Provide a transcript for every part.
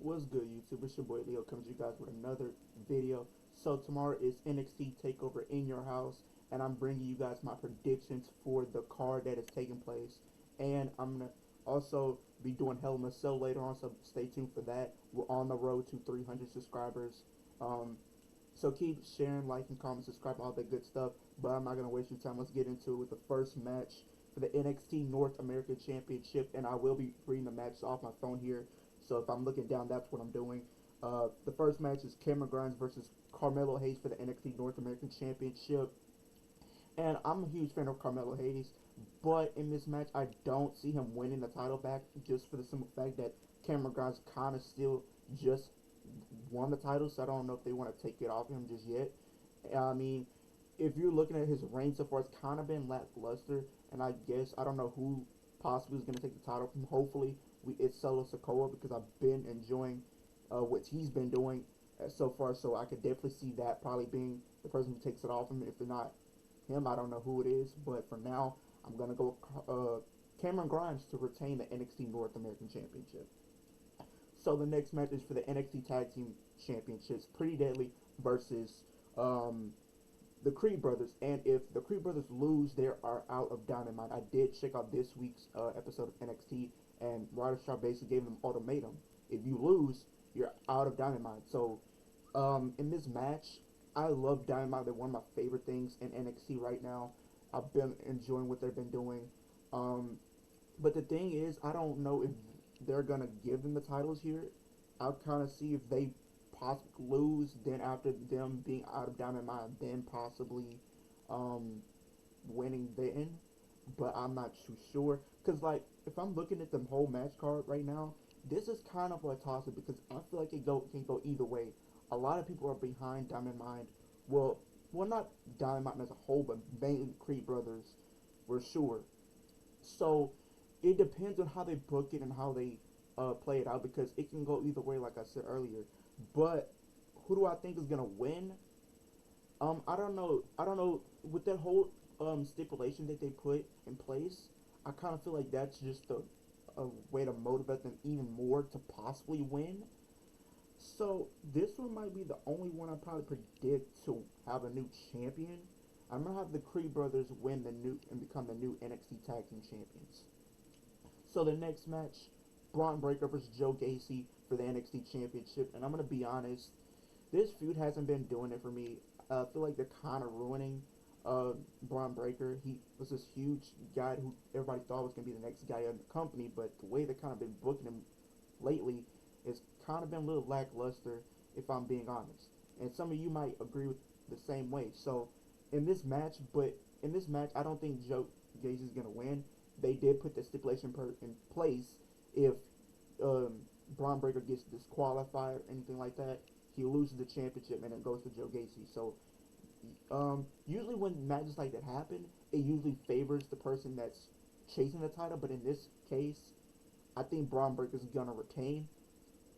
What's good, YouTube? It's your boy Leo coming to you guys with another video. So tomorrow is NXT Takeover in your house, and I'm bringing you guys my predictions for the card that is taking place. And I'm gonna also be doing Hell in a Cell later on, so stay tuned for that. We're on the road to 300 subscribers. Um, so keep sharing, liking, comment, subscribe, all that good stuff. But I'm not gonna waste your time. Let's get into it with the first match for the NXT North American Championship, and I will be reading the matches off my phone here. So if I'm looking down, that's what I'm doing. The first match is Cameron Grimes versus Carmelo Hayes for the NXT North American Championship. And I'm a huge fan of Carmelo Hayes, but in this match, I don't see him winning the title back just for the simple fact that Cameron Grimes kind of still just won the title, so I don't know if they want to take it off him just yet. I mean, if you're looking at his reign so far, it's kind of been lackluster, and I guess I don't know who possibly is going to take the title from. Hopefully, it's Solo Sikoa because I've been enjoying what he's been doing so far, so I could definitely see that probably being the person who takes it off him. If they're not him, I don't know who it is, but for now, I'm going to go Cameron Grimes to retain the NXT North American Championship. So the next match is for the NXT Tag Team Championships. Pretty Deadly versus um, the Creed Brothers. And if the Creed Brothers lose, they are out of Dynamite. I did check out this week's episode of NXT, and Ryder Shaw basically gave them an ultimatum. If you lose, you're out of Dynamite. So in this match, I love Dynamite. They're one of my favorite things in NXT right now. I've been enjoying what they've been doing. Um, but the thing is, I don't know if they're gonna give them the titles here. I'll kind of see if they possibly lose. Then after them being out of Dynamite, then possibly um, winning then. But I'm not too sure because like if I'm looking at the whole match card right now, this is kind of a toss up because I feel like it can go either way. A lot of people are behind Diamond Mine. Well, not Diamond Mine as a whole, but mainly Creed Brothers for sure. So it depends on how they book it and how they play it out because it can go either way, like I said earlier. But who do I think is gonna win? I don't know. I don't know with that whole stipulation that they put in place. I kind of feel like that's just a way to motivate them even more to possibly win. So this one might be the only one I probably predict to have a new champion. I'm gonna have the Creed brothers win the new and become the new NXT Tag Team Champions. So the next match, Braun Breaker versus Joe Gacy for the NXT Championship. And I'm gonna be honest, this feud hasn't been doing it for me. I feel like they're kind of ruining Braun Breaker. He was this huge guy who everybody thought was gonna be the next guy in the company, but the way they kind of been booking him lately has kind of been a little lackluster, if I'm being honest. And some of you might agree with the same way. So in this match, I don't think Joe Gacy is gonna win. They did put the stipulation in place if um, Braun Breaker gets disqualified or anything like that, he loses the championship and it goes to Joe Gacy. So usually when matches like that happen, it usually favors the person that's chasing the title. But in this case, I think Braun Breaker's gonna retain.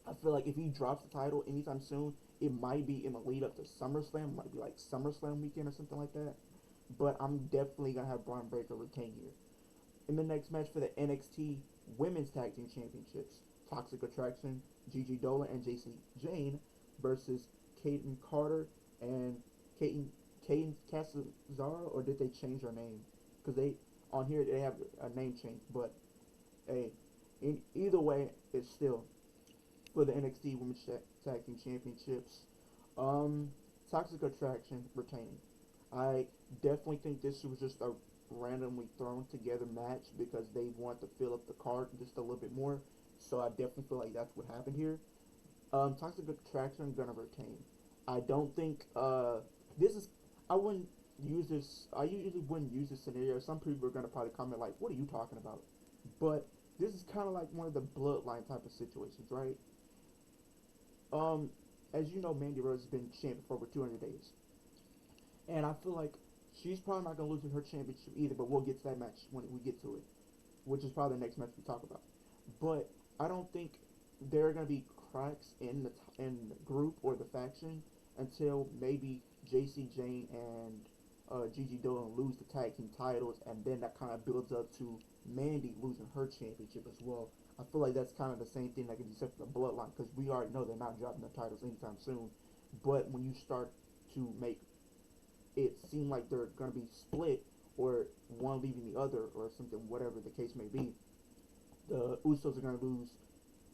I feel like if he drops the title anytime soon, it might be in the lead up to SummerSlam. It might be like SummerSlam weekend or something like that. But I'm definitely gonna have Braun Breaker retain here. In the next match for the NXT Women's Tag Team Championships, Toxic Attraction, Gigi Dolan and JC Jane versus Kaden Carter and Kaden Casanzaro, or did they change her name? Because they on here they have a name change, but hey, in either way, it's still for the NXT Women's Tag Team Championships. Um, Toxic Attraction retaining. I definitely think this was just a randomly thrown together match because they want to fill up the card just a little bit more. So I definitely feel like that's what happened here. Toxic Attraction gonna retain. I don't think this is. I wouldn't use this. I usually wouldn't use this scenario. Some people are gonna probably comment like, "What are you talking about?" But this is kind of like one of the bloodline type of situations, right? Um, as you know, Mandy Rose has been champion for over 200 days, and I feel like she's probably not gonna lose her championship either. But we'll get to that match when we get to it, which is probably the next match we talk about. But I don't think there are gonna be cracks in the group or the faction until maybe JC Jane and Gigi Dolan lose the tag team titles, and then that kind of builds up to Mandy losing her championship as well. I feel like that's kind of the same thing that can be said for the Bloodline, because we already know they're not dropping the titles anytime soon. But when you start to make it seem like they're going to be split, or one leaving the other, or something, whatever the case may be, the Usos are going to lose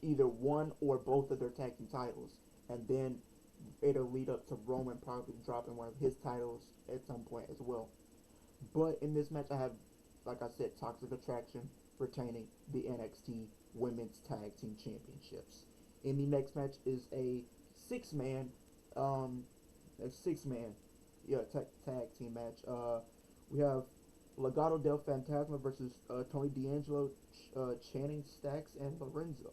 either one or both of their tag team titles, and then it'll lead up to Roman probably dropping one of his titles at some point as well. But in this match, I have, like I said, Toxic Attraction retaining the NXT Women's Tag Team Championships. In the next match is a six-man, um, tag team match. We have Legado del Fantasma versus Tony D'Angelo, Channing Stacks, and Lorenzo.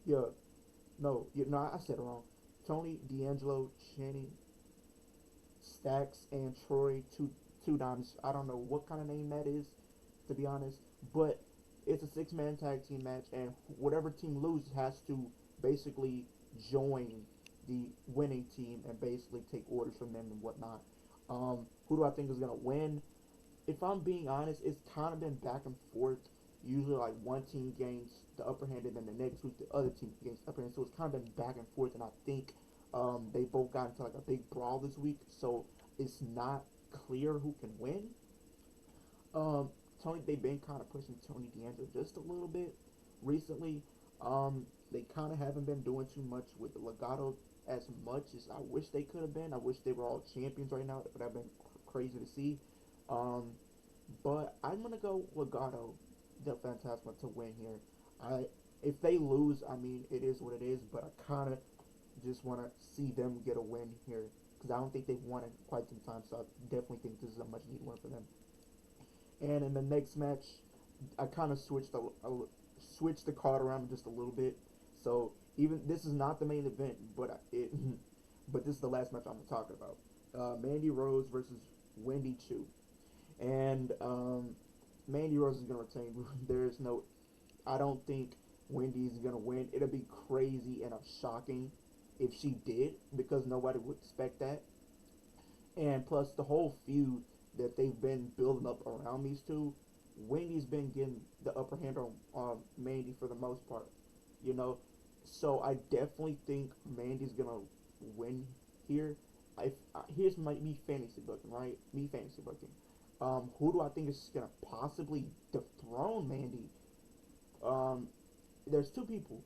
I said it wrong. Tony D'Angelo, Channing Stacks, and Troy Two Dimes. I don't know what kind of name that is, to be honest, but it's a six-man tag team match, and whatever team loses has to basically join the winning team and basically take orders from them and whatnot. Who do I think is gonna win? If I'm being honest, it's kind of been back and forth. Usually, like, one team gains the upper hand, and then the next week the other team gains the upper hand. So it's kind of been back and forth, and I think they both got into like a big brawl this week. So it's not clear who can win. They've been kind of pushing Tony D'Angelo just a little bit recently. They kind of haven't been doing too much with the Legado as much as I wish they could have been. I wish they were all champions right now. It would have been crazy to see. But I'm gonna go Legado del Fantasma to win here. If they lose, I mean, it is what it is. But I kind of just want to see them get a win here, because I don't think they've won in quite some time. So I definitely think this is a much needed win for them. And in the next match, I kind of switched the card around just a little bit. So even this is not the main event, but but this is the last match I'm talking about. Mandy Rose versus Wendy Choo, and Mandy Rose is gonna retain. I don't think Wendy's gonna win. It'll be crazy and shocking if she did, because nobody would expect that. And plus, the whole feud that they've been building up around these two, Wendy's been getting the upper hand on Mandy for the most part, you know. So I definitely think Mandy's gonna win here. Here's me fantasy booking, right? Me fantasy booking. Who do I think is gonna possibly dethrone Mandy? There's two people.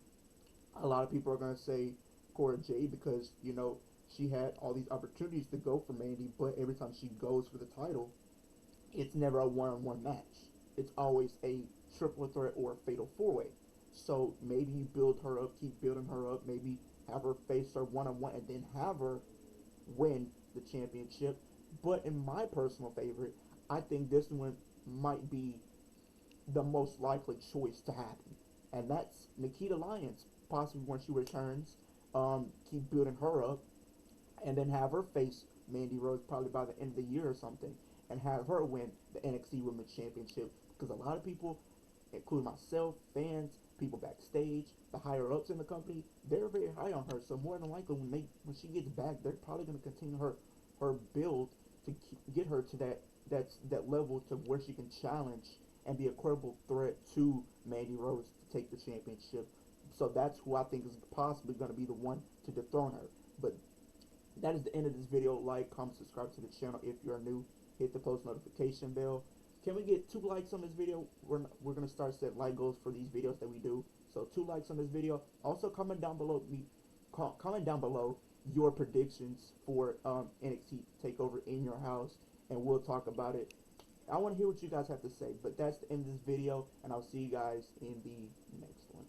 A lot of people are gonna say Cora Jade, because she had all these opportunities to go for Mandy, but every time she goes for the title, it's never a one-on-one match. It's always a triple threat or a fatal four-way. So maybe you build her up, keep building her up, maybe have her face her one-on-one, and then have her win the championship. But in my personal favorite, I think this one might be the most likely choice to happen, and that's Nikita Lyons, possibly when she returns. Keep building her up, and then have her face Mandy Rose probably by the end of the year or something, and have her win the NXT Women's Championship. Because a lot of people, including myself, fans, people backstage, the higher ups in the company, they're very high on her. So more than likely, when she gets back, they're probably going to continue her build to get her to that level to where she can challenge and be a credible threat to Mandy Rose to take the championship. So that's who I think is possibly going to be the one to dethrone her. But that is the end of this video. Like, comment, subscribe to the channel if you're new. Hit the post notification bell. Can we get 2 likes on this video? We're going to start setting like goals for these videos that we do. So 2 likes on this video. Also, comment down below your predictions for NXT TakeOver in your house, and we'll talk about it. I want to hear what you guys have to say. But that's the end of this video, and I'll see you guys in the next one.